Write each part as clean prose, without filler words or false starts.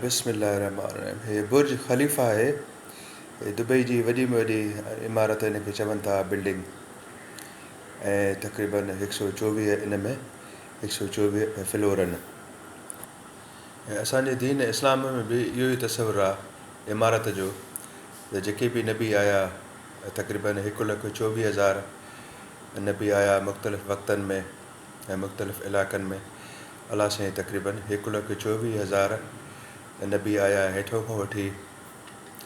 बिस्मिल्लाहिर्रहमानिर्रहीम। हे बुर्ज ख़लीफ़ा आहे, हे दुबई जी वॾी में वॾी इमारत हिन खे चवनि था बिल्डिंग, ऐं तक़रीबन 124 इन में 124 फ्लोर आहिनि। ऐं असांजे दीन इस्लाम में बि इहो ई तस्वुरु आहे इमारत जो, त जेके बि नबी आया तक़रीबन 1,24,000 नबी आया मुख़्तलिफ़ वक़्तनि में ऐं मुख़्तलिफ़ इलाइक़नि में। अलाह साईं तक़रीबन 1,24,000 नबी आया हेठों खां वठी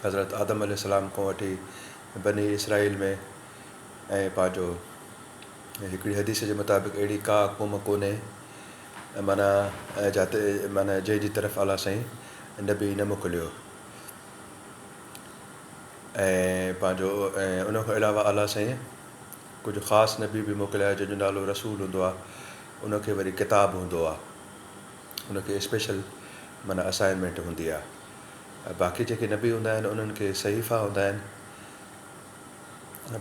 हज़रत आदम अलैहिस्सलाम खां वठी बनी इसराइल में। ऐं पंहिंजो हिकिड़ी हदीस जे मुताबिक़ अहिड़ी का क़ौम कोन्हे माना जिते माना जंहिंजी तरफ़ अलाह साईं नबी न मोकिलियो। ऐं पंहिंजो ऐं उन खां अलावा अलाह साईं कुझु ख़ासि नबी बि मोकिलिया जंहिंजो नालो रसूल हूंदो आहे, उनखे वरी किताबु हूंदो आहे, उनखे स्पेशल माना असाइनमेंट हूंदी आहे। बाक़ी जेके नबी हूंदा आहिनि उन्हनि खे सहीफ़ा हूंदा आहिनि,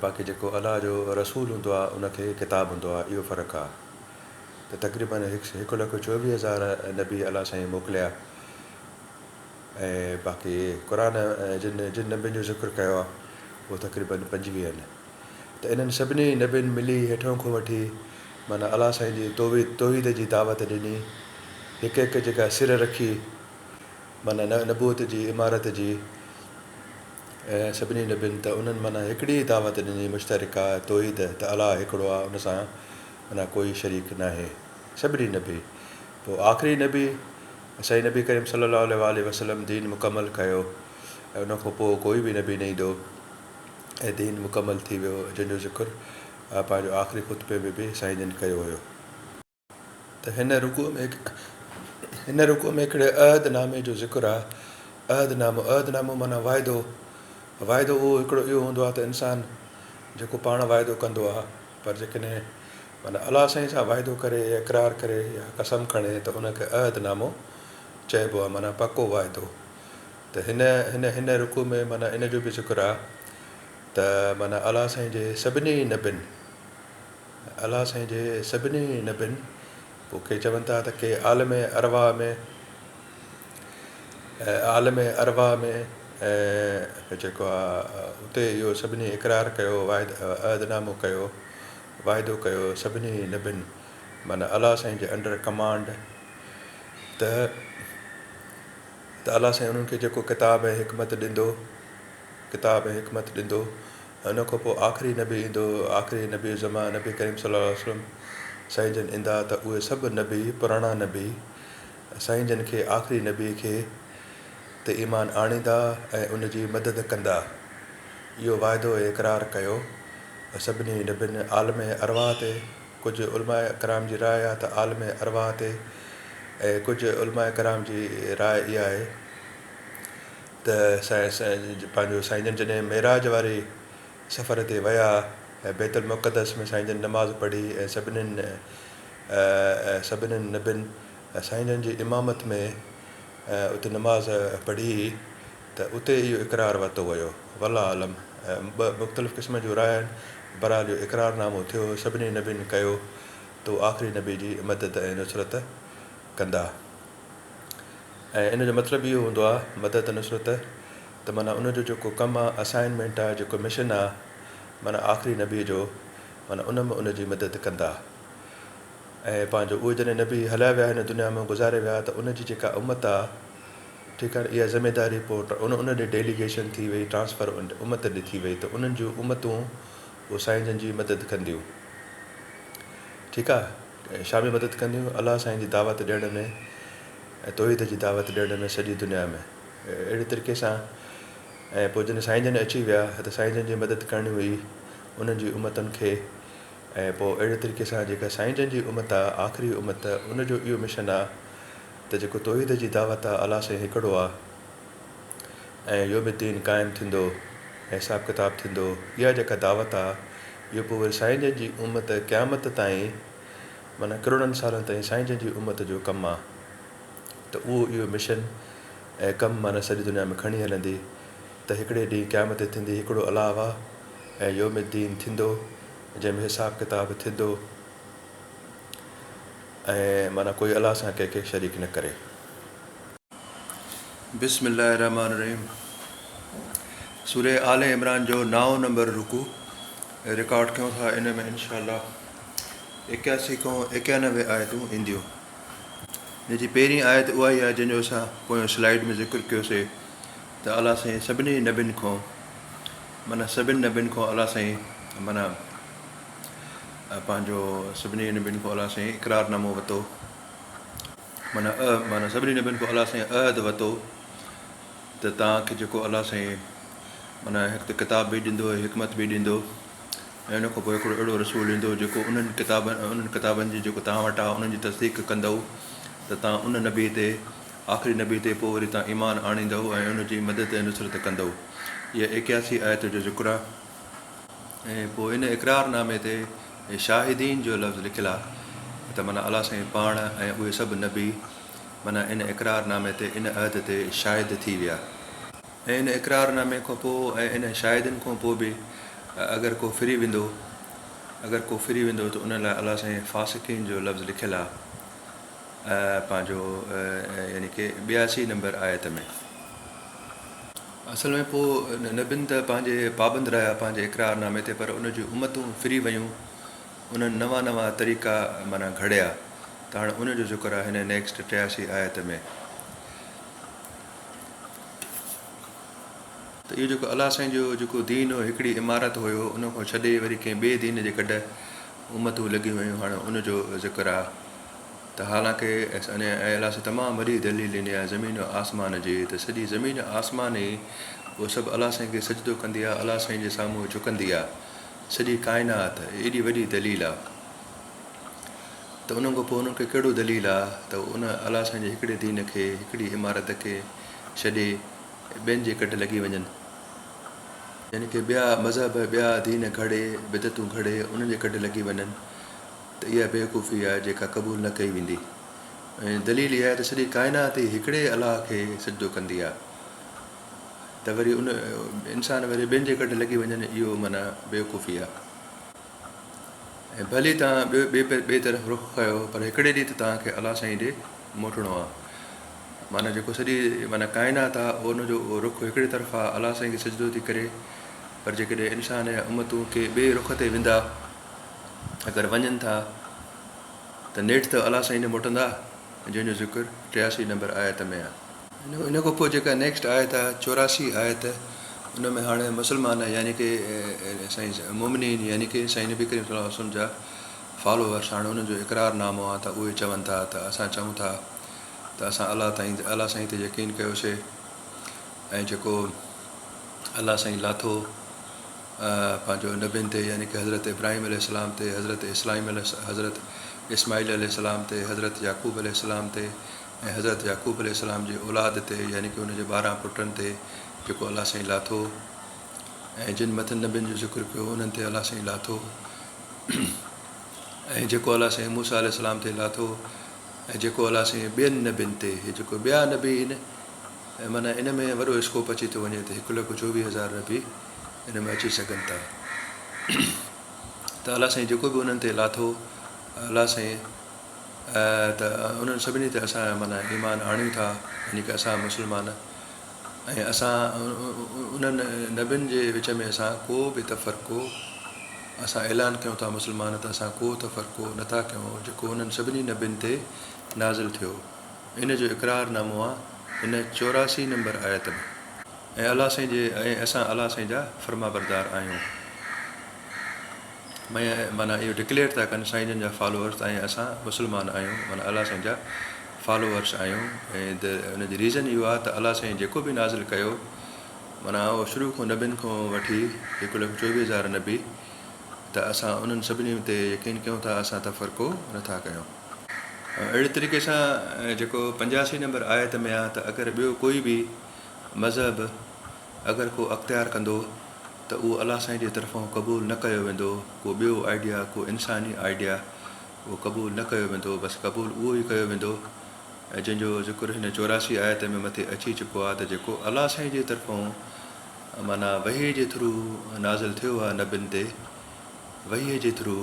बाक़ी जेको अलाह जो रसूल हूंदो आहे उनखे किताबु हूंदो आहे, इहो फ़र्क़ु आहे। त तक़रीबन 1,24,000 नबी अलाह साईं मोकिलिया। ऐं बाक़ी क़ुर जिन नबियुनि जो ज़िक्र कयो आहे उहो तक़रीबन 25 आहिनि। त इन्हनि सभिनी नबियुनि मिली हेठों खां वठी माना अलाह साईं जी तौहीद जी दावत ॾिनी, हिकु हिकु जेका सिर रखी माना नबूअत जी इमारत जी। ऐं सभिनी नबियुनि त उन्हनि माना हिकिड़ी दावत ॾिनी मुश्तरिका तौहीद, त अलाह हिकिड़ो आहे, उन सां माना कोई शरीक न आहे, सभिनी नबी। पोइ आख़िरी नबी साईं नबी करीम सल्लल्लाहु अलैहि वसल्लम दीन मुकमल कयो, ऐं उन खां पोइ कोई बि नबी न ईंदो ऐं दीन मुकमल थी वियो, जंहिंजो ज़िक्र पंहिंजो आख़िरी ख़ुतबे में बि साईं जन कयो हुयो। त हिन रुकू में हिकिड़े अहद नामे जो ज़िक्र आहे। अहदनामो माना वाइदो। वाइदो उहो हिकिड़ो इहो हूंदो आहे त इंसानु जेको पाण वाइदो कंदो आहे, पर जेकॾहिं माना अलाह साईं सां वाइदो करे या इक़रार करे या कसम खणे त उनखे अहदनामो चइबो आहे, माना पको वाइदो। त हिन हिन हिन रुकू में माना इन जो बि ज़िक्र आहे त माना अलाह साईं जे सभिनी नबियुनि पोइ के चवनि था त के आलम अरवाह में जेको आहे उते इहो सभिनी इक़रार कयो, अहदनामो कयो, वाइदो कयो सभिनी नबियुनि माना अलाह साईं जे अंडर कमांड। त अलाह साईं उन्हनि खे जेको किताब ऐं हिकमत ॾींदो उन खां पोइ आख़िरी नबी ईंदो, आख़िरी नबी ज़मा नबी करीम सल्लल्लाहु अलैहि वसल्लम साईं जन ईंदा, त उहे सभु नबी पुराणा नबी साईं जन खे आख़िरी नबी खे ते ईमान आणींदा ऐं उनजी मदद कंदा। इहो वाइदो ऐं इक़रार कयो सभिनी नबियुनि। आलम अरवाह ते कुझु उलमाए कराम जी राय आहे त आलम अरवाह ते, ऐं कुझु उलमाए कराम जी राय इहा आहे त पंहिंजो साईं जन जॾहिं मेराज वारी सफ़र ते विया ऐं बैतुल मुक़द्दस में साईं जन नमाज़ पढ़ी ऐं सभिनीनि नबियुनि साईं जन जी इमामत में उते नमाज़ पढ़ी, त उते इहो इक़रार वरितो वियो। वल्लाह आलम, ॿ मुख़्तलिफ़ क़िस्म जूं राय आहिनि, बहरहाल इहो इक़रारनामो थियो, सभिनी नबियुनि कयो त आख़िरी नबी जी मदद ऐं नुसरत कंदा। ऐं इन जो मतिलबु इहो हूंदो आहे मदद नुसरत, त माना उनजो जेको कमु आहे, असाइनमेंट आहे, जेको मिशन आहे माना आख़िरी नबीअ जो, माना उन में उनजी मदद कंदा। ऐं पंहिंजो उहे जॾहिं नबी हलिया विया हिन दुनिया में गुज़ारे विया, त उनजी जेका उमत आहे, ठीकु आहे, इहा ज़िमेदारी पोइ उन ॾे डेलीगेशन थी वई, ट्रांसफर उमत ॾे थी वई, त उन्हनि जूं उमतूं उहे साईं जन जी मदद कंदियूं, ठीकु आहे, छा बि मदद कंदियूं, अलाह साईं जी दावत ॾियण में ऐं तौहीद जी दावत ॾियण में सॼी दुनिया में। अहिड़े तरीक़े सां ऐं पोइ जॾहिं साईं जन अची विया त साईं जन जी मदद करणी हुई उन्हनि जी उमतुनि खे। ऐं पोइ अहिड़े तरीक़े सां जेका साईं जन जी उमत आहे, आख़िरी उमत, उनजो इहो मिशन आहे त जेको तौहीद जी दावत आहे, अलाह साईं हिकिड़ो आहे ऐं इहो बि दीन क़ाइमु थींदो ऐं हिसाबु किताबु थींदो। इहा जेका दावत आहे, इहो पोइ वरी साईं जन जी उमत क़यामत ताईं माना करोड़नि सालनि ताईं साईं जन जी उमत जो कमु आहे। त उहो इहो मिशन ऐं कमु माना सॼी दुनिया में खणी हलंदी, त हिकिड़े ॾींहुं क़यामत थींदी, हिकिड़ो अलाह आहे ऐं यौम दीन थींदो, जंहिंमें हिसाबु किताबु थींदो ऐं माना कोई अलाह सां कंहिंखे शरीक न करे। बिस्मिल्लाहिर्रहमानिर्रहीम। सूरह आले इमरान जो 9 नंबर रुकू रिकॉर्ड कयूं था। इन में इंशाअल्लाह 81 खां 91 आयतूं ईंदियूं। इन जी पहिरीं आयत उहा ई आहे जंहिंजो असां पोयों स्लाइड में ज़िक्र कयोसीं त अलाह साईं सभिनी नबियुनि खां माना सभिनी नबियुनि खां अलाह साईं माना पंहिंजो सभिनी नबियुनि खां अलाह साईं इक़रारनामो वरितो। माना सभिनी नबियुनि खां अलाह साईं अहद वरितो त तव्हांखे जेको अलाह साईं माना हिकु किताब बि ॾींदो, हिकमत बि ॾींदो, ऐं उन खां पोइ हिकिड़ो अहिड़ो रसूल ईंदो जेको उन्हनि किताबनि जी जेको तव्हां वटि आहे उन्हनि जी तसदीक़ कंदव त तव्हां उन नबी ते आख़िरी नबी ते पोइ वरी तव्हां ईमान आणींदव ऐं उनजी मदद ऐं नुसरत कंदव। इहा 81 आयत जो ज़िक्र आहे। ऐं पोइ इन इक़रारनामे ते शाहिदीन जो लफ़्ज़ लिखियलु आहे त माना अलाह साईं पाण ऐं उहे सभु नबी माना इन इक़रारनामे ते इन अहद ते शाहिद थी विया। ऐं इन इक़रारनामे खां पोइ ऐं इन शाहिदनि खां पोइ बि अगरि को फिरी वेंदो त उन लाइ अलाह साईं फ़ासिक़ीन जो लफ़्ज़ लिखियलु आहे पंहिंजो यानी की 82 नंबर आयत में। असल में पोइ नबियुनि त पंहिंजे पाबंद रहिया पंहिंजे इक़रारनामे ते, पर उन जूं उम्मतूं फिरी वियूं, उन्हनि नवां तरीक़ा माना घड़िया। त हाणे उनजो ज़िक्र आहे हिन नेक्स्ट 83 आयत में। त इहो जेको अलाह साईं जो जेको दीन हो, हिकिड़ी इमारत हुयो, उन खां छॾे वरी कंहिं ॿिए दीन जे गॾु उम्मतूं लॻियूं हुयूं। हाणे उनजो ज़िक्र आहे त हालांकि ऐं अलाह साईं तमामु वॾी दलील ॾिनी आहे ज़मीन आसमान जी, त सॼी ज़मीन आसमान ई उहो सभु अलाह साईं खे सजदो कंदी आहे, अलाह साईं जे साम्हूं झुकंदी आहे। सॼी काइनात एॾी वॾी दलील आहे। त उन खां पोइ उन्हनि खे कहिड़ो दलील आहे त उन अलाह साईं जे हिकिड़े दीन खे, हिकिड़ी इमारत खे छॾे ॿियनि जे गॾु लॻी वञनि, यानी की ॿिया मज़हब, ॿिया दीन घड़े, बिदतूं घड़े उन्हनि जे गॾु लॻी वञनि, त इहा बेवकूफ़ी आहे जेका क़बूल न कई वेंदी। ऐं दलील इहा आहे त सॼी काइनात ई हिकिड़े अलाह खे सजदो कंदी आहे, त वरी उन इंसान वरी ॿियनि जे गॾु लॻी वञनि, इहो माना बेवकूफ़ी आहे। ऐं भली तव्हां ॿिए तरफ़ रुख़ कयो, पर हिकिड़े ॾींहुं त तव्हांखे अलाह साईं ॾे मोटिणो आहे। माना जेको सॼी माना काइनात आहे उनजो रुख़ हिकिड़े तरफ़ आहे, अलाह साईं खे सजदो थी करे। पर जेकॾहिं इंसान या उम्मतूं के ॿिए रुख़ ते वेंदा, अगरि वञनि था त नेठि त अलाह साईं ॾे मोटंदा, जंहिंजो ज़िक्र 83 नंबर आयत में आहे। इन खां पोइ जेका नेक्स्ट आयत आहे 84 आयत, उन में हाणे मुस्लमान यानी की साईं मोमिनीन यानी की साईं नबी करीम सल्लल्लाहु अलैहि वसल्लम जा फॉलोवर्स, हाणे उन्हनि जो इक़रारनामो आहे। त उहे चवनि था त असां चऊं था त असां अलाह साईं ते यकीन कयोसीं, ऐं जेको अलाह साईं लाथो पंहिंजो नबियुनि ते, यानी की हज़रत इब्राहिम अलैहिस्सलाम ते, हज़रत इस्माइल अलैहिस्सलाम ते, हज़रत याक़ूब अलैहिस्सलाम ते, ऐं हज़रत याक़ूब अलैहिस्सलाम जी औलाद ते, यानी की उनजे 12 पुटनि ते जेको अलाह साईं लाथो, ऐं जिन मथनि नबियुनि जो ज़िक्र कयो उन्हनि ते अलाह साईं लाथो, ऐं जेको अलाह साईं मूसा अलैहिस्सलाम ते लाथो, ऐं जेको अलाह साईं ॿियनि नबियुनि ते, जेको ॿिया नबी आहिनि, माना इन में वॾो स्कोप अची थो वञे त 1,24,000 नबी इन में अची सघनि था। त अलाह साईं जेको बि उन्हनि ते लाथो, अलाह साईं त उन्हनि सभिनी ते असां माना ईमान आणियूं था, यानी की असां मुस्लमान। ऐं असां उन्हनि नबियुनि जे विच में असां को बि तफ़रक़ो असां ऐलान कयूं था मुस्लमान, त असां को तफ़रक़ो नथा कयूं जेको उन्हनि सभिनी नबियुनि ते नाज़िल थियो। इन जो इक़रारनामो आहे इन 84 नंबर आयत में। ऐं अलाह साईं जे ऐं असां अलाह साईं जा फ़र्मा बरदार आहियूं। माना इहो डिक्लेयर था कनि साईं जन जा फॉलोअर्स, ऐं असां मुस्लमान आहियूं, माना अलाह साईं जा फॉलोअर्स आहियूं। ऐं हुनजी रीज़न इहो आहे त अलाह साईं जेको बि नाज़िल कयो, माना उहो शुरू खां नबियुनि खां वठी 1,24,000 नबी, त असां उन्हनि सभिनी ते यकीन कयूं था, असां तफ़रक़ो नथा कयूं। अहिड़े तरीक़े सां जेको 85 नंबर आयत में आहे त अगरि ॿियो कोई बि मज़हब अगरि को अख़्तियार कंदो त उहो अलाह साईं जे तरफ़ां क़बूल न कयो वेंदो, को ॿियो आइडिया, को इंसानी आइडिया उहो क़बूल न कयो वेंदो, बसि क़बूल उहो ई कयो वेंदो जंहिंजो ज़िक्र हिन 84 आयत में मथे अची चुको आहे, त जेको अलाह साईं जे तरफ़ां माना वही जे थ्रू नाज़िल थियो आहे नबियुनि ते, वहीअ जे थ्रू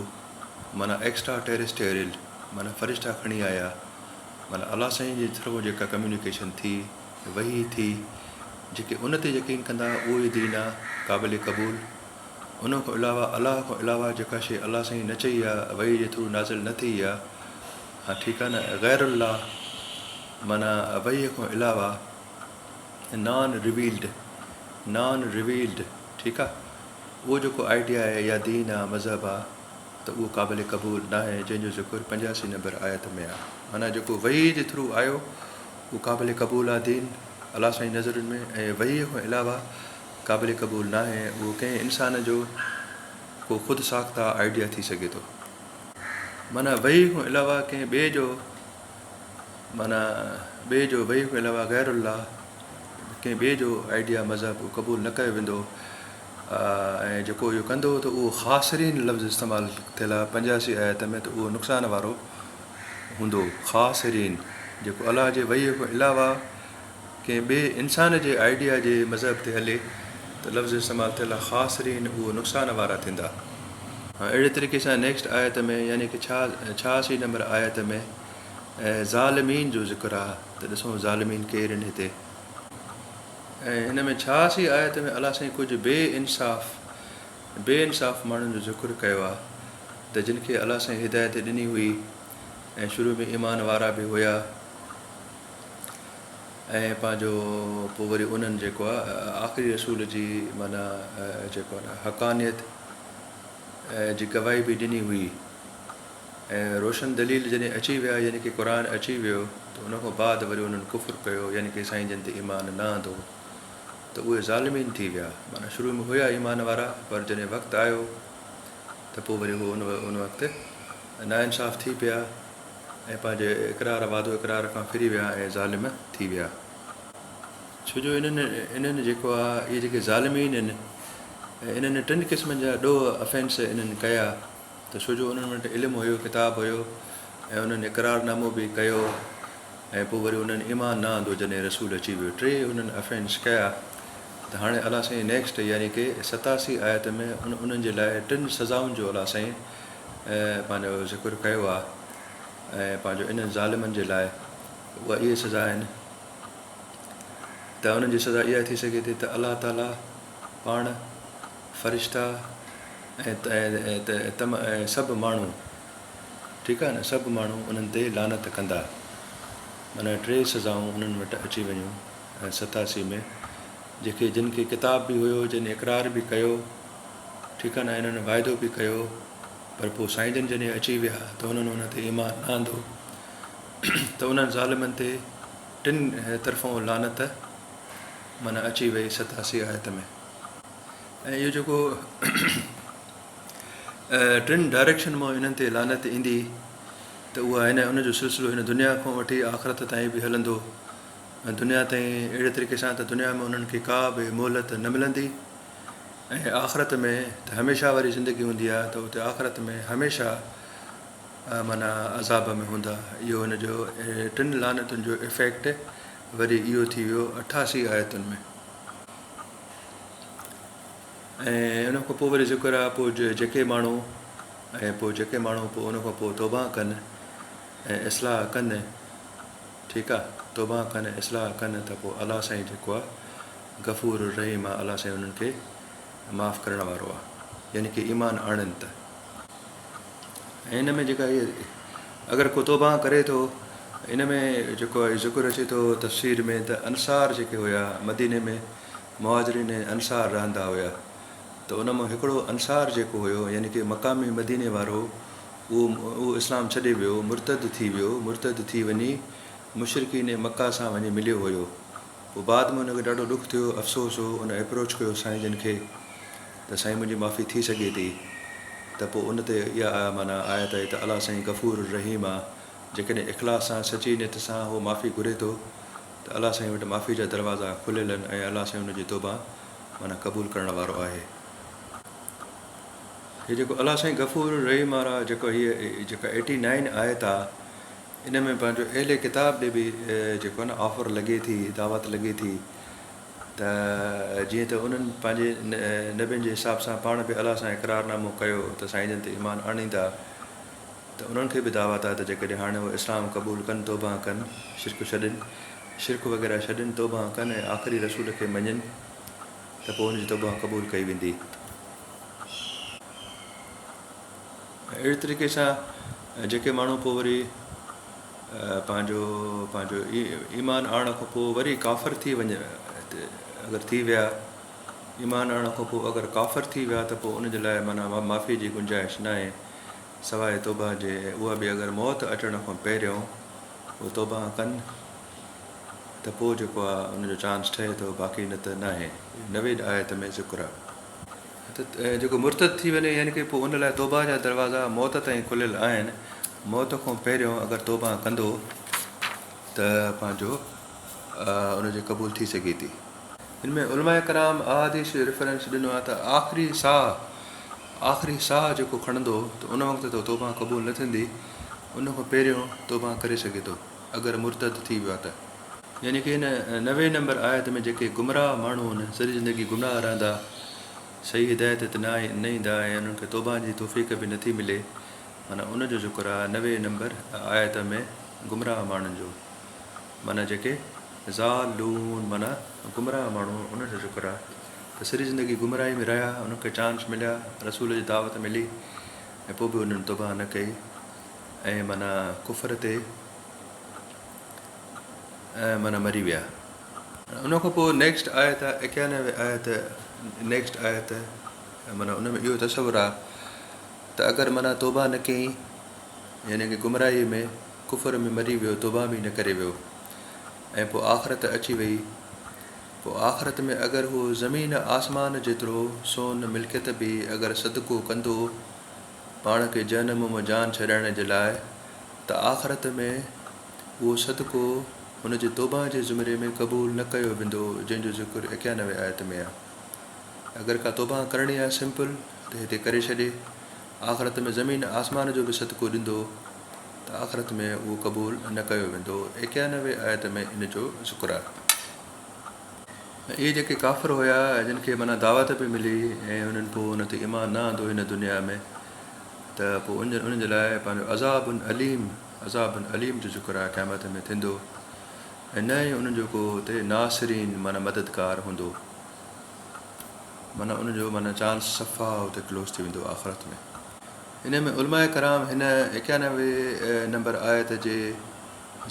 माना एक्स्ट्रा टेरेस्टेरियल माना फ़रिश्ता खणी आया, माना अलाह साईं जे थ्रू जेका कम्यूनिकेशन थी, वही थी जेके उन ते यकीन कंदा उहो ई दीन आहे क़ाबिल क़बूल। उन खां अलावा अलाह खां अलावा जेका शइ अलाह साईं न चई आहे वही जे थ्रू नाज़िल न थी आहे, हा ठीकु आहे न, ग़ैरुल्लाह माना वही खां अलावा नॉन रिवील्ड ठीकु आहे, उहो जेको आइडिया आहे या दीन आहे मज़हब आहे त उहो क़ाबिल क़बूल न आहे, जंहिंजो ज़िक्र 85 नंबर आयत में आहे। माना जेको वही जे थ्रू आयो उहो क़ाबिल क़बूल आहे दीन अलाह साईं नज़रुनि में, ऐं वही खां अलावा क़ाबिल क़बूल न आहे उहो कंहिं इंसान जो को ख़ुदि साख़्ता आइडिया थी सघे थो। माना वही खां अलावा कंहिं ॿिए जो वही खां अलावा ग़ैरुल्लाह कंहिं ॿिए जो आइडिया मज़हब क़बूल न कयो वेंदो, ऐं जेको इहो कंदो त उहो ख़ासिरीन लफ़्ज़ इस्तेमालु थियल आहे 85 आयत में, त उहो नुक़सान वारो हूंदो। ख़ासिरीन जेको अलाह जे वही खां अलावा कंहिं ॿिए इंसान जे आइडिया जे मज़हब ते हले त लफ़्ज़ इस्तेमालु थियल आहे ख़ासिरीन, उहो नुक़सान वारा थींदा। अहिड़े तरीक़े सां नेक्स्ट आयत में यानी की 86 नंबर आयत में ज़ालिमीन जो ज़िक्र आहे, त ॾिसो ज़ालिमीन केरु आहिनि हिते। ऐं हिन में 86 आयत में अलाह साईं कुझु बेइंसाफ़ माण्हुनि जो ज़िक्र कयो आहे त जिन खे अलाह साईं हिदायत ॾिनी हुई ऐं शुरू में ईमान वारा बि हुया, ऐं पंहिंजो पोइ वरी उन्हनि जेको आहे आख़िरी रसूल जी माना जेको आहे हक़ानियत जी गवाही बि ॾिनी हुई, ऐं रोशन दलील जॾहिं अची विया यानी की क़ुर अची वियो त उन खां बाद वरी उन्हनि कुफ़ुर कयो यानी की साईं जिन ते ईमान न आंदो त उहे ज़ालिमीन थी विया। माना शुरू में हुया ईमान वारा, पर जॾहिं वक़्तु आयो त पोइ वरी उहो उन वक़्तु नाइंसाफ़ थी पिया ऐं पंहिंजे वादो इक़रार खां फिरी विया ऐं ज़ालिम थी विया। छो जो इन्हनि जेको आहे इहे जेके ज़ालिमीन आहिनि, इन्हनि 3 क़िस्मनि जा ॾोह अफेंस इन्हनि कया, त छो जो उन्हनि वटि इल्मु हुयो, किताबु हुयो, ऐं उन्हनि इक़रारनामो बि कयो, ऐं पोइ वरी उन्हनि ईमान न आंदो जॾहिं रसूल अची वियो। 3 उन्हनि अफेंस कया, त हाणे अलाह साईं नेक्स्ट यानी की 87 आयत में उन्हनि जे लाइ 3 सज़ाउनि जो अलाह साईं पंहिंजो ज़िक्र कयो आहे, ऐं पंहिंजो इन्हनि ज़ालिमनि जे लाइ उहा इहे सज़ा आहिनि। त उन्हनि जी सज़ा इहा थी सघे थी त अलाह ताला पाण फ़रिश्ता ऐं सभु माण्हू ठीकु आहे न, सभु माण्हू उन्हनि ते लानत कंदा। माना 3 सज़ाऊं उन्हनि वटि अची वञूं ऐं 87 में, जिन खे किताब बि हुयो, जिन इक़रार बि कयो, ठीकु आहे न, इन्हनि वाइदो बि कयो, पर पोइ साईं जन जॾहिं अची विया त उन्हनि उन ते ईमान न आंदो, त उन्हनि ज़ालिमनि ते 3 तरफ़ां लानत माना अची वई 87 आयत में। ऐं इहो जेको 3 डायरेक्शन मां इन्हनि ते लानत ईंदी त उहा उनजो सिलसिलो हिन दुनिया खां वठी आख़िरत ताईं बि हलंदो। दुनिया ताईं अहिड़े तरीक़े सां त दुनिया में उन्हनि खे का बि मोहलत न मिलंदी, ऐं आख़िरत में त हमेशह वारी ज़िंदगी हूंदी आहे, त उते आख़िरत में हमेशह माना अज़ाब में हूंदा। इहो हिनजो 3 लानतुनि जो इफ़ेक्ट वरी इहो थी वियो 88 आयतुनि में। ऐं उन खां पोइ वरी ज़िक्र आहे पोइ जेके माण्हू पोइ उन खां पोइ तौबा कनि ऐं इस्लाह कनि, ठीकु आहे, तौबा कनि इस्लाह कनि, त पोइ अलाह साईं जेको आहे गफ़ूर रहीम आहे, अलाह साईं उन्हनि खे माफ़ु करण वारो आहे, यानी की ईमान आणनि त। ऐं हिन में जेका इहे अगरि को तौबा करे थो, इन में जेको आहे ज़िक्र अचे थो तफ़सीर में त अंसार जेके हुया मदीने में मुहाजिरीन अंसार रहंदा हुया, त उन मां हिकिड़ो अंसार जेको हुयो यानी की मक़ामी मदीने वारो, उहो इस्लाम छॾे वियो, मुर्तद थी वञी मुशरिकीन मक्का सां वञी मिलियो हुयो। पोइ बाद में हुनखे ॾाढो ॾुखु थियो, अफ़सोस हो, उन अप्रोच कयो साईं जन खे त साईं मुंहिंजी माफ़ी थी सघे थी, त पोइ उन ते इहा माना आयत आहे त अलाह साईं गफ़ूर रहीम आहे, जेकॾहिं इख़लास सां सची नियत सां उहो माफ़ी घुरे थो त अलाह साईं वटि माफ़ी जा दरवाज़ा खुलियल आहिनि, ऐं अलाह साईं हुनजी तौबा माना क़बूल करण वारो आहे। हीअ जेको अलाह साईं गफ़ूर रहीम वारा जेको हीअ जेका 89 आयत आहे, इन में पंहिंजो अहले किताब ॾे बि जेको आहे न ऑफर लॻे थी, दावत लॻे थी, त जीअं त उन्हनि पंहिंजे नबियुनि जे हिसाब सां पाण बि अलाह सां इक़रारनामो कयो त साईं जन ते ईमान आणींदा, त उन्हनि खे बि दावत आहे त जेकॾहिं हाणे उहे इस्लाम क़बूल कनि, तौबा कनि, शिरक छॾनि, शिरक वग़ैरह छॾनि, तौबा कनि ऐं आख़िरी रसूल खे मञनि त पोइ हुनजी तौबा क़बूल कई वेंदी। अहिड़े तरीक़े सां जेके माण्हू पोइ वरी पंहिंजो ईमान आणण खां पोइ वरी काफ़िर थी वञे, अगरि थी विया ईमान आणण खां पोइ अगरि काफ़िर थी विया त पोइ उनजे लाइ माना माफ़ी जी गुंजाइश न आहे सवाइ तौबा जे। उहा बि अगरि मौत अचण खां पहिरियों उहे तौबा कनि त पोइ जेको आहे उनजो चांस ठहे थो, बाक़ी न त न आहे। 90 आयत में ज़िक्र आहे त जेको मुर्तद थी वञे, यानी की पोइ उन लाइ तौबा जा दरवाज़ा मौत ताईं खुलियल आहिनि। मौत खां पहिरियों अगरि तौबा कंदो त पंहिंजो उनजी क़बूल थी सघे थी। हिन में उलमाए कराम अहादीस रेफरेंस ॾिनो आहे त आख़िरी साह जेको खणंदो त उन वक़्तु त तौबा क़बूल न थींदी, उन खां पहिरियों तौबा करे सघे थो अगरि मुर्तद थी वियो आहे त। यानी की हिन 90 नंबर आयत में जेके गुमराह माण्हू आहिनि, सॼी ज़िंदगी गुमराह रहंदा, सही हिदायत ते न ईंदा ऐं उन्हनि खे तौबा जी तौफ़ीक़ बि नथी मिले, माना उनजो ज़िक्र आहे 90 नंबर आयत में गुमराह माण्हुनि जो, माना जेके ज़ालून माना गुमराह माण्हू, उनजो ज़िक्र आहे त सॼी ज़िंदगी गुमराही में रहिया, उनखे चांस मिलिया, रसूल जी दावत मिली ऐं पोइ बि उन्हनि तौबा न कई ऐं माना कुफर ते माना मरी विया। उन खां पोइ नेक्स्ट आयत आहे 91 आयत। नेक्स्ट आयत माना उन में इहो तसवुरु आहे त अगरि माना तौबा न कई, यानी की गुमराही में कुफर में मरी वियो, तौबा बि न करे वियो ऐं पोइ आख़िरत अची वई, पोइ आख़िरत में अगरि उहो ज़मीन आसमान जेतिरो सोन मिल्कियत बि अगरि सदको कंदो पाण खे जहन्नम मां जान छॾाइण जे लाइ, त आख़िरत में उहो सदको हुनजे तौबा जे ज़ुमरे में क़बूल न कयो वेंदो, जंहिंजो ज़िक्र 91 आयत में आहे। अगरि का तौबा करणी आहे सिंपल त हिते करे छॾे, आख़िरत में ज़मीन आसमान जो बि सदको ॾींदो त आख़िरत में उहो क़बूल न कयो वेंदो। 91 आयत में इन जो ज़िक्र आहे। इहे जेके काफ़िर हुया जिन खे माना दावत बि मिली ऐं उन्हनि पोइ उन ते ईमान न आंदो हिन दुनिया में, त पोइ उन्हनि जे लाइ पंहिंजो अज़ाबुन अलीम जो ज़िक्र आहे क़यामत में थींदो ऐं न ई उन्हनि जो को हुते नासिरीन माना मददगार हूंदो, माना उनजो माना चांस सफ़ा हुते क्लोज़ थी वेंदो आख़िरत में। हिन में उलमाए कराम हिन 91 नंबर आयत जे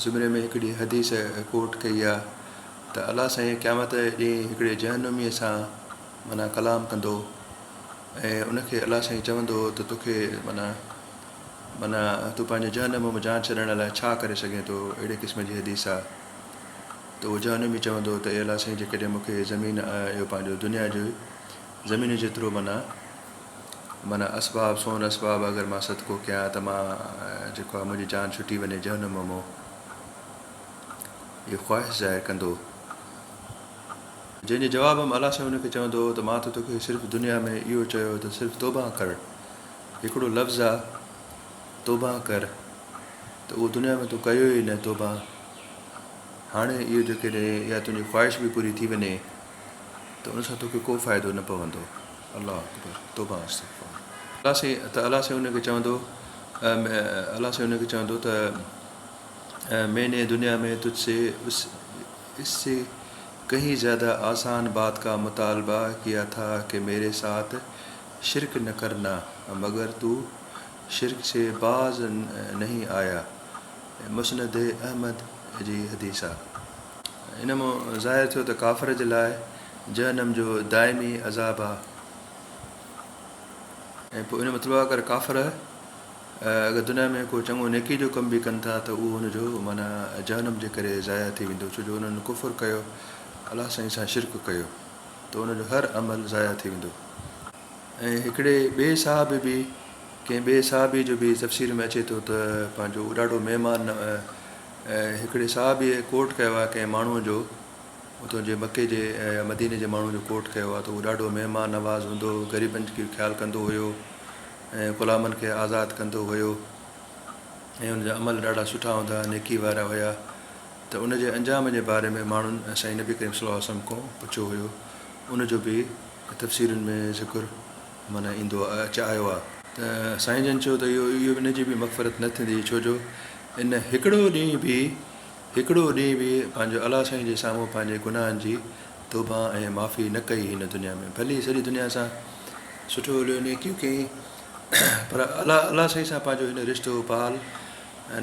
ज़ुमरे में हिकिड़ी हदीस कोट कई आहे त अलाह साईं क़यामत ॾींहुं हिकिड़े जहन्नमीअ सां माना कलाम कंदो ऐं उनखे अलाह साईं चवंदो त तोखे माना तूं पंहिंजे जहन्नम में जान छॾण लाइ छा करे सघे थो, अहिड़े क़िस्म जी हदीस आहे। त उहो जहन्नमी चवंदो त अलाह साईं जेकॾहिं मूंखे ज़मीन इहो पंहिंजो दुनिया जो ज़मीन जेतिरो माना असबाब सोन असबाब अगरि मां सदको कयां त मां जेको आहे मुंहिंजी जान छुटी वञे जहन्नम मां, इहो ख़्वाहिश ज़ाहिर कंदो, जंहिंजे जवाब में अलाह साईं हुनखे चवंदो त मां त तोखे सिर्फ़ु दुनिया में इहो चयो त सिर्फ़ु तौबा कर, हिकिड़ो लफ़्ज़ आहे तौबा कर, त उहो दुनिया में तूं कयो ई न तौबा, हाणे इहो जेकॾहिं इहा तुंहिंजी ख़्वाहिश बि पूरी थी वञे त उन सां तोखे को फ़ाइदो न पवंदो। अलाह अकबर, तौबा अलाह साईं हुनखे चवंदो त मैंने दुनिया में तुझसे इससे कहीं ज़्यादा आसान बात का मुतालबा किया था कि मेरे साथ शिरक न करना, मगर तू शिरक से बाज नहीं आया। मुस्नद अहमद जी हदीस आहे। इन मां ज़ाहिर थियो त काफ़िर जे लाइ जहन्नम जो दाइमी अज़ाब आहे ऐं पोइ इन मतिलबु आहे अगरि काफ़िर अगरि दुनिया में को चङो नेकी जो कमु बि कनि था त उहो हुनजो माना जहन्नम जे करे ज़ाया थी वेंदो, छो जो उन्हनि कुफ़ुर कयो, अलाह साईं सां शिरक कयो, त उनजो हर अमल ज़ाया थी वेंदो। ऐं हिकिड़े ॿिए साहब बि कंहिं ॿिए साहबी जो बि तफ़सीर में अचे थो त पंहिंजो ॾाढो महिमान हिकिड़े साहबीअ कोट कयो आहे कंहिं माण्हूअ जो, उतां जे मके जे मदीने जे माण्हू जो कोट कयो आहे त उहो ॾाढो महिमान नवाज़ हूंदो, ग़रीबनि खे ख़्यालु कंदो हुयो ऐं ग़ुलामनि खे आज़ादु कंदो हुयो ऐं उनजा अमल ॾाढा सुठा हूंदा, नेकी वारा हुया। त उनजे अंजाम जे बारे में माण्हुनि साईं नबी करीम सल्लल्लाहु अलैहि वसल्लम खां पुछियो हुयो, उनजो बि तफ़सीरुनि में ज़िक्र माना ईंदो आयो आहे। त साईं जन चयो त इहो हिनजी बि मग़फ़रत न थींदी, छो जो इन हिकिड़ो ॾींहुं बि हिकिड़ो ॾींहुं बि पंहिंजो अलाह साईं जे साम्हूं पंहिंजे गुनाहनि जी तौबा ऐं माफ़ी न कई हिन दुनिया में। भली सॼी दुनिया सां सुठो हलियो नेकियूं कई, पर अलाह साईं सां पंहिंजो हिन रिश्तो बहाल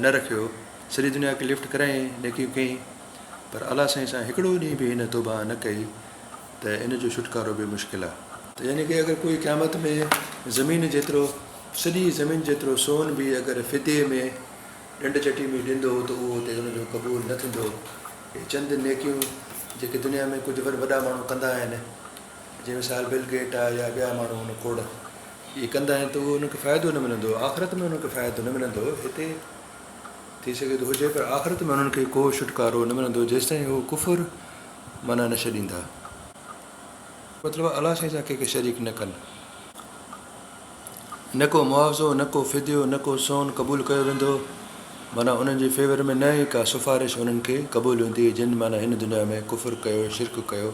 न रखियो। सॼी दुनिया खे लिफ्ट कराईं, नेकियूं कई, पर अलाह साईं सां हिकिड़ो ॾींहुं बि हिन तौबा न कई, त इन जो छुटकारो बि मुश्किल आहे। त यानी की अगरि कोई क़यामत में ज़मीन जेतिरो, सॼी ज़मीन जेतिरो सोन बि अगरि फिदे में ॾंड चटी में ॾींदो त उहो हुते हुनजो क़बूल न थींदो। चंद नेकियूं जेके दुनिया में कुझु वॾा माण्हू कंदा आहिनि, जीअं मिसाल बिल गेट आहे या ॿिया माण्हू हुन खोड़ इहे कंदा आहिनि, त उहो हुनखे फ़ाइदो न मिलंदो, आख़िरत में हुनखे फ़ाइदो न मिलंदो। हिते थी सघे थो हुजे, पर आख़िरत में हुननि खे को छुटकारो न मिलंदो जेसिताईं उहो कुफुर माना न छॾींदा। मतिलबु अलाह साईं सां कंहिंखे शरीक न कनि, न को मुआवज़ो, न को फिदियो, न को सोन क़बूल कयो वेंदो, माना उन्हनि जे फेवर में न ई का सिफ़ारिश उन्हनि खे क़बूल हूंदी जिन माना हिन दुनिया में कुफुर कयो, शिरक कयो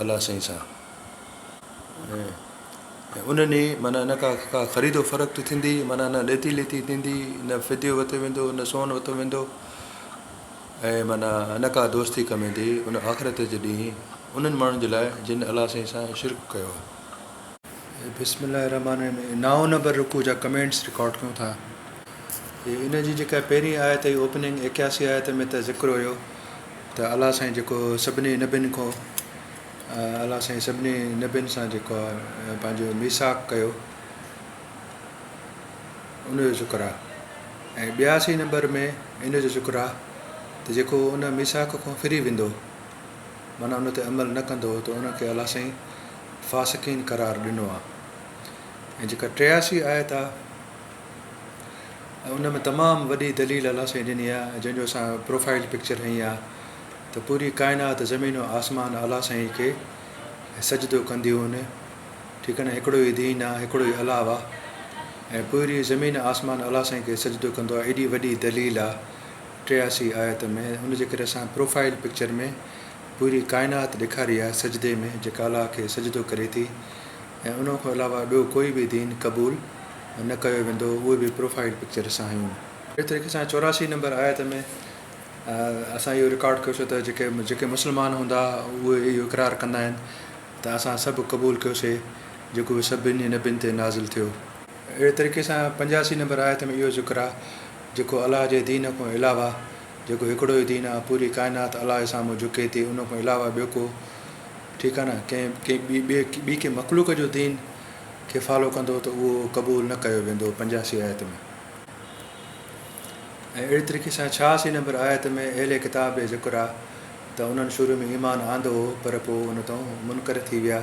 अलाह साईं सां। ऐं उन्हनि माना न का ख़रीदो फ़रोख्त थींदी, माना न ॾेती लेती थींदी, न फिदियो वरितो वेंदो, न सोन वरितो वेंदो, ऐं माना न का दोस्ती कमु ईंदी उन आख़िरत जे ॾींहुं उन्हनि माण्हुनि जे लाइ जिन अलाह साईं सां शिरक कयो आहे। बिस्मिल्लाह रहमान रहीम। 9 नंबर रुकू जा कमेंट्स रिकॉर्ड कयूं था। इन जी जेका पहिरीं आयत हुई ओपनिंग 81 आयत में त ज़िक्र हुयो त अलाह साईं जेको सभिनी नबियुनि खां अलाह साईं सभिनी नबियुनि सां जेको आहे पंहिंजो मीसाक कयो, उनजो ज़िक्र आहे। ऐं 82 नंबर में इन जो ज़िक्र आहे त जेको उन मीसाक खां फिरी वेंदो, माना उन ते अमल न कंदो, त उनखे अलाह साईं फ़ासिकीन करार ॾिनो आहे। ऐं जेका 83 आयत आहे उन में तमामु वॾी दलील अलाह साईं ॾिनी आहे, जंहिंजो असां प्रोफाइल पिक्चर हई आहे त पूरी काइनात ज़मीन ऐं आसमान अलाह साईं खे सजदो कंदियूं आहिनि। ठीकु आहे न, हिकिड़ो ई दीन आहे, हिकिड़ो ई अलाह आहे, ऐं पूरी ज़मीन आसमान अलाह साईं खे सजदो कंदो आहे। एॾी वॾी दलील आहे 83 आयत में। उनजे करे असां प्रोफाइल पिक्चर में पूरी काइनात ॾेखारी आहे सजदे में, जेका अलाह खे सजदो करे थी, ऐं उन खां अलावा ॿियो कोई बि दीन क़बूल न कयो वेंदो, उहे बि प्रोफाइल पिक्चर सां आहियूं। अहिड़े तरीक़े सां 84 नंबर आयत में असां इहो रिकॉर्ड कयोसीं त जेके मुस्लमान हूंदा उहे इहो इक़रार कंदा आहिनि त असां सभु क़बूल कयोसीं जेको सभिनी नबियुनि ते नाज़िल थियो। अहिड़े तरीक़े सां 85 नंबर आयत में इहो ज़िक्र आहे जेको अलाह जे दीन खां अलावा, जेको हिकिड़ो ई दीन आहे, पूरी काइनात अलाह जे साम्हूं झुके थी, उन खां अलावा ॿियो को, ठीकु आहे न, कंहिं ॿी के मख़लूक जो दीन खे फॉलो कंदो त उहो क़बूल न कयो वेंदो 85 आयत में। ऐं अहिड़े तरीक़े सां 86 नंबर आयत में अहले किताब जो ज़िक्र आहे त उन्हनि शुरू में ईमान आंदो हो, पर पोइ उन तां मुनकर थी विया,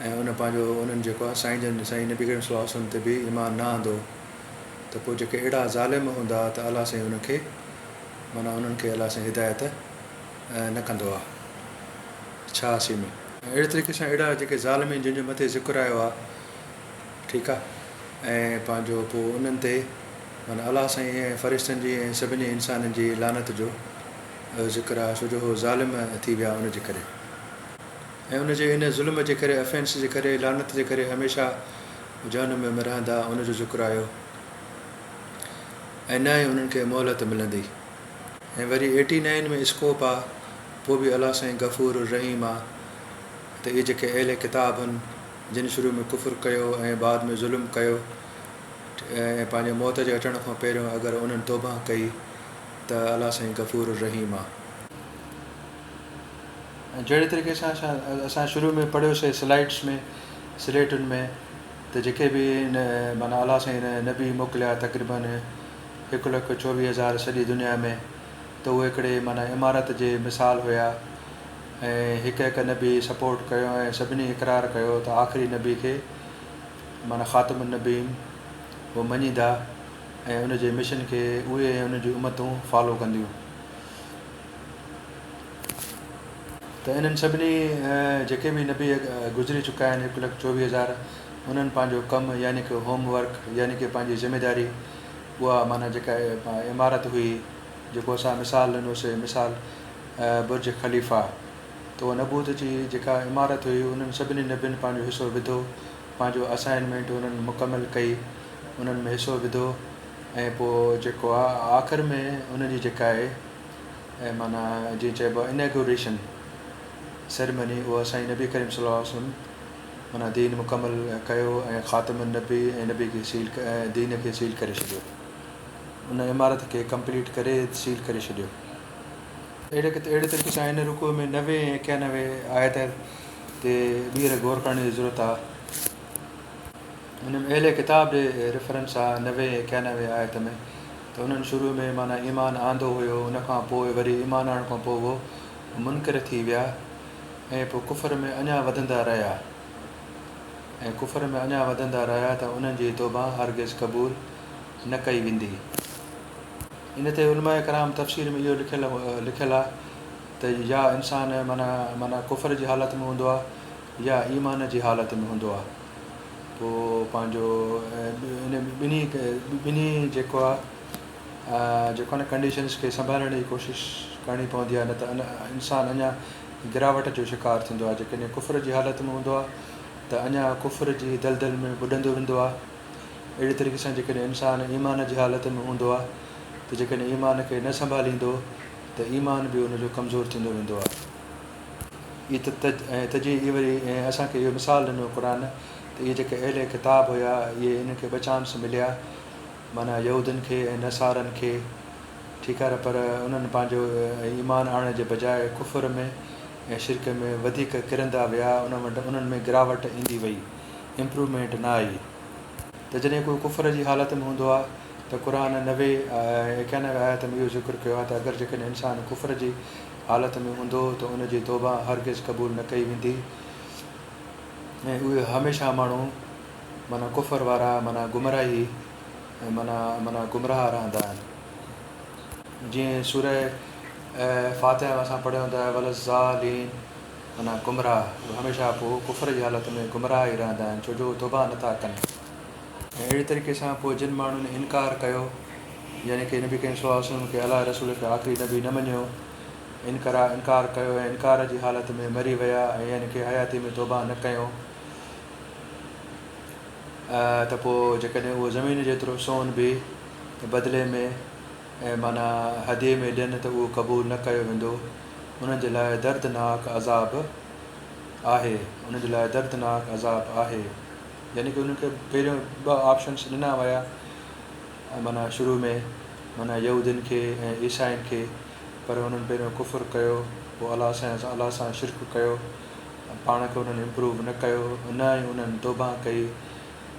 ऐं उन पंहिंजो उन्हनि जेको आहे साईं नबी करीम सल्लल्लाहु अलैहि वसल्लम ते बि ईमान न आंदो, त पोइ जेके अहिड़ा ज़ालिम हूंदा त अलाह साईं उनखे माना उन्हनि खे अलाह साईं हिदायत न कंदो आहे 86 में। अहिड़े तरीक़े सां अहिड़ा जेके ज़ालिम जिन जे मथे ज़िक्र आयो आहे, ठीकु आहे, ऐं पंहिंजो पोइ उन्हनि ते माना अलाह साईं ऐं फ़रिश्तनि जी ऐं सभिनी इंसाननि जी लानत जो ज़िक्र आहे, छो जो उहो ज़ालिम थी विया उनजे करे, ऐं उनजे इन ज़ुल्म जे करे, अफेंस जे करे, लानत जे करे हमेशह जहन्नम में रहंदा, उनजो ज़िक्र आयो, ऐं न ई उन्हनि खे मोहलत मिलंदी। ऐं वरी 89 में स्कोप आहे, पोइ बि अलाह साईं गफ़ूर रहीम आहे, त इहे जेके अहले किताब आहिनि जिन शुरू में कुफुर कयो ऐं बाद में ज़ुल्म कयो, ऐं पंहिंजे मौत जे अचण खां पहिरियों अगरि उन्हनि तौबा कई त अलाह साईं गफ़ूर रहीम आहे। ऐं जहिड़े तरीक़े सां असां शुरू में पढ़ियोसीं स्लाइड्स में, स्लेटुनि में, त जेके बि माना अलाह साईं नबी मोकिलिया तक़रीबन 1,24,000 सॼी दुनिया में, त उहे हिकिड़े माना इमारत जे मिसाल हुया, ऐं हिकु हिकु नबी सपोर्ट कयो ऐं सभिनी इक़रार कयो त आख़िरी नबी खे माना ख़ातमुन नबीन उहे मञींदा, ऐं उनजे मिशन खे उहे ऐं उनजी उमतूं फॉलो कंदियूं। त इन्हनि सभिनी जेके बि नबी गुज़री चुका आहिनि 1,24,000, उन्हनि पंहिंजो कमु यानी कि होमवर्क यानी कि पंहिंजी ज़िमेदारी, उहा माना जेका इमारत हुई, जेको असां मिसाल ॾिनोसीं, मिसाल बुर्ज ख़लीफ़ा, त उहा नबूत जी जेका इमारत हुई, उन्हनि सभिनी नबियुनि पंहिंजो हिसो विधो, पंहिंजो असाइनमेंट उन्हनि मुकमल कई, उन्हनि में हिसो विधो, ऐं पोइ जेको आहे आख़िर में उन्हनि जी जेका आहे ऐं माना जीअं चइबो आहे इनैगोरेशन सेरेमनी उहा साईं नबी करीम सल्लल्लाहु अलैहि वसल्लम माना दीन मुकमल कयो ऐं ख़ातमुन नबी ऐं नबी खे सील दीन खे सील करे छॾियो, उन इमारत खे कंप्लीट करे सील करे छॾियो। अहिड़े तरीक़े सां हिन रुको में 90 ऐं 91 आयत ते ॿीहर गौर करण जी ज़रूरत आहे। हिन में अहिड़े किताब जे रेफरेंस आहे 90 ऐं 91 आयत में, त उन्हनि शुरू में माना ईमान आंदो हुयो, उनखां पोइ वरी ईमान आणण खां पोइ उहो मुनकर थी विया ऐं पोइ कुफर में अञा वधंदा रहिया त उन्हनि जी तौबा हरगिज़ क़बूल न कई वेंदी। इन ते उलमाए कराम तफ़सीर में इहो लिखियलु आहे त या इंसान माना कुफर जी हालत में हूंदो आहे या ईमान जी हालत में हूंदो आहे, पोइ पंहिंजो ॿिन्ही जेको आहे कंडीशन्स खे संभालण जी कोशिशि करणी पवंदी आहे, न त इंसानु अञा गिरावट जो शिकार थींदो आहे। जेकॾहिं कुफर जी हालत में हूंदो आहे त अञा कुफर जी दलदल में बुॾंदो वेंदो आहे। अहिड़े तरीक़े सां जेकॾहिं इंसानु ईमान जी हालत में हूंदो आहे त जेकॾहिं ईमान खे न संभालींदो त ईमान बि उनजो कमज़ोर थींदो वेंदो आहे। इहे तजी इहे वरी ऐं असांखे इहो मिसाल ॾिनो क़ुर त इहे जेके अहिड़े किताब हुया इहे इनखे बचांस मिलिया माना यहूदियुनि खे ऐं नसारनि खे, ठीकु आहे, पर उन्हनि पंहिंजो ईमान आणण जे बजाए कुफर में ऐं शिरक में वधीक किरंदा विया, उन्हनि में गिरावट ईंदी वई, इम्प्रूवमेंट न आई। त जॾहिं कोई कुफर जी हालत में हूंदो आहे त क़ुर 90 91 आयत में इहो ज़िक्र कयो आहे त अगरि जेकॾहिं इंसानु कुफर जी हालत में हूंदो त उनजी तौबा हरगिज़ क़बूल न कई वेंदी ऐं उहे हमेशह माण्हू माना कुफर वारा माना गुमराही माना गुमराह रहंदा आहिनि। जीअं सूरह फातिहा में असां पढ़ियो हूंदो आहे वलज़ालीन माना गुमराह, हमेशह पोइ कुफर जी हालत में गुमराह ई रहंदा आहिनि छो जो तौबा नथा कनि। ऐं अहिड़े तरीक़े सां पोइ जिन माण्हुनि इनकार कयो, यानी कि नबी करीम सल्लल्लाहु अलैहि वसल्लम खे अलाह रसूल खे आख़िरी नबी न मञियो, इनकार कयो ऐं इनकार जी हालत में मरी विया ऐं यानी कि हयाती में तौबा न कयो, त पोइ जेकॾहिं उहो ज़मीन जेतिरो सोन बि बदिले में ऐं माना हदीअ में ॾियनि त उहो क़बूल न कयो वेंदो। उन्हनि जे लाइ दर्दनाक अज़ाब आहे, यानी कि उन्हनि खे पहिरियों 2 ऑप्शन्स ॾिना विया माना शुरू में माना यहूदियुनि खे ऐं ईसाइनि खे, पर उन्हनि पहिरियों कुफुर कयो, पोइ अलाह सां शिरक कयो, पाण खे उन्हनि इम्प्रूव न कयो, न ई उन्हनि तौबा कई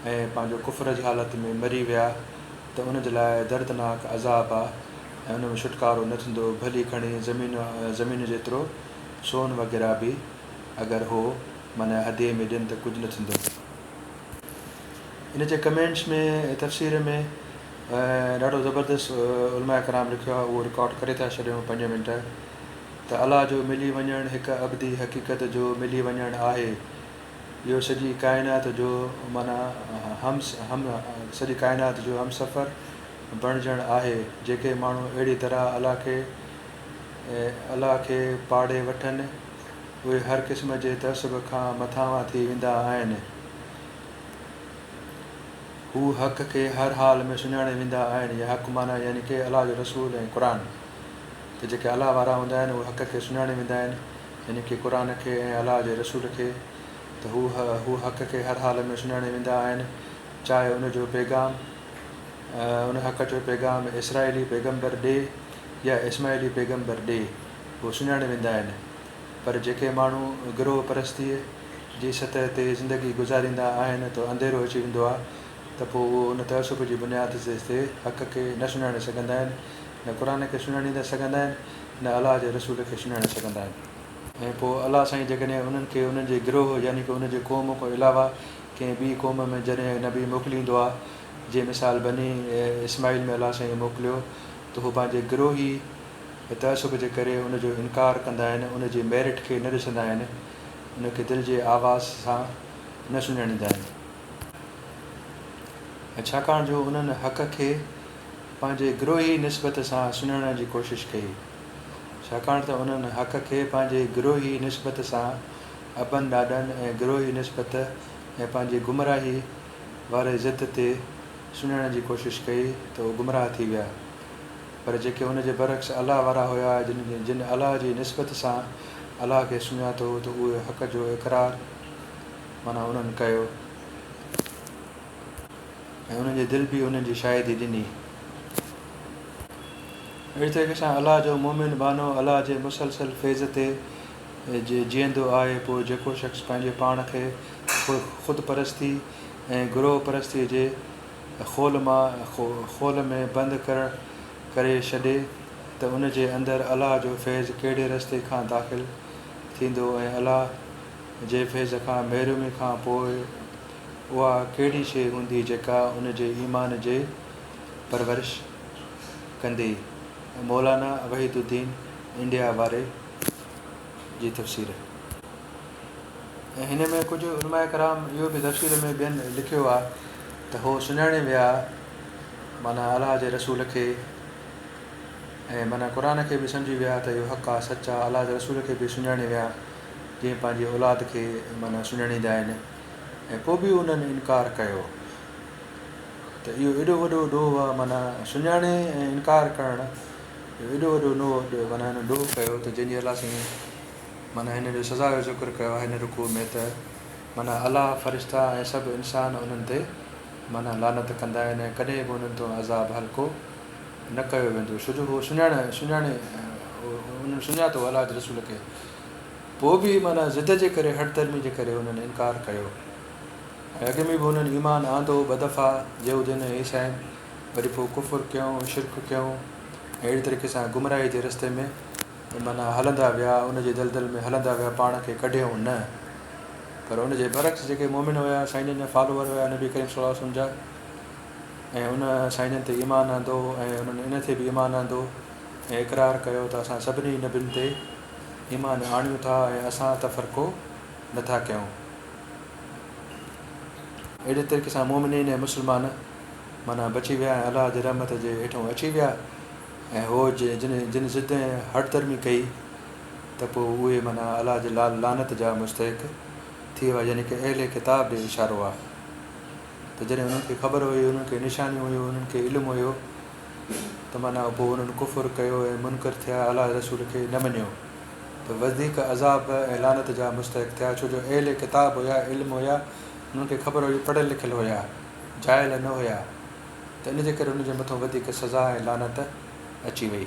ऐं पंहिंजो कुफर जी हालत में मरी विया, त उन जे लाइ दर्दनाक अज़ाब आहे ऐं उन में छुटकारो न थींदो। भली खणी ज़मीन जेतिरो सोन वग़ैरह बि अगरि हो माना हदीअ में ॾियनि त कुझु न थींदो। इन जे कमेंट्स में तफ़सीर में ॾाढो ज़बरदस्त उलमा कराम लिखियो आहे, उहो रिकॉर्ड करे था छॾियूं 5 मिंट, त अलाह जो मिली वञणु हिकु अबदी हक़ीक़त जो मिली वञणु आहे। इहो सॼी काइनात जो माना सॼी काइनात जो हमसफ़र बणिजणु आहे। जेके माण्हू अहिड़ी तरह अलाह खे पाड़े वठनि उहे हर क़िस्म जे तहसुब खां मथां थी वेंदा आहिनि। हू हक़ खे हर हाल में सुञाणे वेंदा आहिनि, या हक़ माना यानी कि अलाह जो रसूल ऐं क़ुर, त जेके अलाह वारा हूंदा आहिनि उहे हक़ खे सुञाणे वेंदा आहिनि, यानी कि क़ुर खे ऐं अलाह जे रसूल खे, त हू हक़ खे हर हाल में सुञाणे वेंदा आहिनि। चाहे उनजो पैगाम उन हक़ जो पैगाम इसराइली पैगम्बर ॾे या इस्माइली पैगम्बर ॾे, उहो सुञाणे वेंदा आहिनि। पर जेके माण्हू गिरोह परस्तीअ जी सतह ते ज़िंदगी गुज़ारींदा आहिनि त अंधेरो अची वेंदो आहे, त पोइ उहो उन तहसुब जी बुनियाद ते हक़ खे न सुञाणे सघंदा आहिनि, न क़ुर खे सुञाणी न सघंदा आहिनि, न अलाह जे रसूल खे सुञाणे सघंदा आहिनि। ऐं पोइ अलाह साईं जेकॾहिं उन्हनि खे उन्हनि जे गिरोह यानी कि उनजे क़ौम खां अलावा कंहिं ॿी क़ौम में जॾहिं नबी मोकिलींदो आहे, जीअं मिसाल बनी इस्माइल में अलाह साईं मोकिलियो, त हू पंहिंजे गिरोही तहसुब जे करे उनजो इनकार कंदा आहिनि, उनजी मेरिट खे न ॾिसंदा आहिनि, उनखे दिलि जे आवाज़ सां न सुञाणींदा आहिनि। ऐं छाकाणि जो उन्हनि हक़ खे पंहिंजे गिरोही निस्बत सां सुञाणण जी कोशिशि कई, छाकाणि त उन्हनि हक़ खे पंहिंजे गिरोही निस्बत सां अबनि ॾाॾनि ऐं गिरोही निस्बत ऐं पंहिंजी गुमराही वारे ज़िद ते सुञाणण जी कोशिशि कई, त उहे गुमराह थी विया। पर जेके हुनजे बरक्स अलाह वारा हुआ जिन अलाह जी निस्बत सां अलाह खे सुञातो त उहे हक़ जो इक़रार माना उन्हनि कयो ऐं उन्हनि जी दिलि बि उन्हनि जी शाहिदी ॾिनी। अहिड़े तरीक़े सां अलाह जो मोमिन बानो अलाह जे मुसलसल फैज़ ते जीअंदो आहे, पोइ जेको शख़्स पंहिंजे पाण खे ख़ुदि परस्ती ऐं गुरोह परस्तीअ जे खोल में बंदि करे छॾे त उन जे अंदरि अलाह जो फैज़ कहिड़े रस्ते खां दाख़िल थींदो ऐं अलाह जे फैज़ खां महिरूमी खां पोइ उहा कहिड़ी शइ हूंदी जेका उन जे ईमान जे परवरिश कंदी। मौलाना वहीदुद्दीन इंडिया वारे जी तफ़सीर। ऐं हिन में कुझु उलमा कराम इहो बि तफ़सीर में ॿियनि लिखियो आहे त हो सुञाणे विया माना अलाह जे रसूल खे ऐं माना क़ुर खे बि सम्झी विया त इहो हक़ आहे, सच आहे। अलाह जे रसूल खे बि सुञाणे विया जीअं पंहिंजी औलाद खे माना सुञाणींदा आहिनि, ऐं पोइ बि उन्हनि इनकार कयो। त इहो एॾो वॾो ॾोह आहे, माना सुञाणे ऐं इनकार करणु एॾो वॾो माना हिन ॾोह कयो त जंहिंजी अलाह साईं माना हिन जो सज़ा जो ज़िक्र कयो आहे हिन रुकू में त माना अलाह फ़रिश्ता ऐं सभु इंसान उन्हनि ते माना लानत कंदा आहिनि ऐं कॾहिं बि उन्हनि तो अज़ाब हल्को न कयो वेंदो। छो जो उहो सुञाणे उन्हनि सुञातो अलाह जे रसूल खे, पोइ बि माना ज़िद जे करे हठधर्मी जे करे उन्हनि इनकार कयो। ऐं अॻु में बि हुननि ईमान आंदो ॿ दफ़ा यहूदियुनि ऐं ईसाइनि, वरी पोइ कुफ़ुर कयूं, शिरक कयूं, अहिड़ी तरीक़े सां गुमराही जे रस्ते में माना हलंदा विया, उनजे दलदल में हलंदा विया, पाण खे कढियऊं न। पर उनजे बरक्स जेके मोमिन हुया, साईं जा फॉलोवर हुया नबी करीम सल्लल्लाहु अलैहि वसल्लम जा, ऐं उन साईं ते ईमान आंदो ऐं उन्हनि इन ते बि ईमान आंदो ऐं इक़रार कयो त असां सभिनी नबियुनि ते ईमान आणियूं था ऐं असां तफ़रक़ो नथा कयूं। अहिड़े तरीक़े सां मोमिनीन ऐं मुस्लमान माना बची विया ऐं अलाह जे रहमत जे हेठां अची विया। ऐं हो जिन ज़िद ऐं हठधर्मी कई त पोइ उहे माना अलाह जे लानत जा मुस्तहिक़ थी विया, यानी कि अहले किताब ॾे इशारो आहे त जॾहिं उन्हनि खे ख़बर हुई, उन्हनि खे निशानियूं हुयूं, उन्हनि खे इल्मु हुयो त माना पोइ उन्हनि कुफ़ुर कयो ऐं मुनकर थिया, अलाह रसूल खे न मञियो त वधीक अज़ाब ऐं लानत जा मुस्तहिक़ थिया। छो जो अहले किताब हुया, इल्मु हुया, उन्हनि खे ख़बर हुई, पढ़ियल लिखियल हुया, जाइल न हुया, त इन जे करे उनजे मथां वधीक सज़ा ऐं लानत अची वई।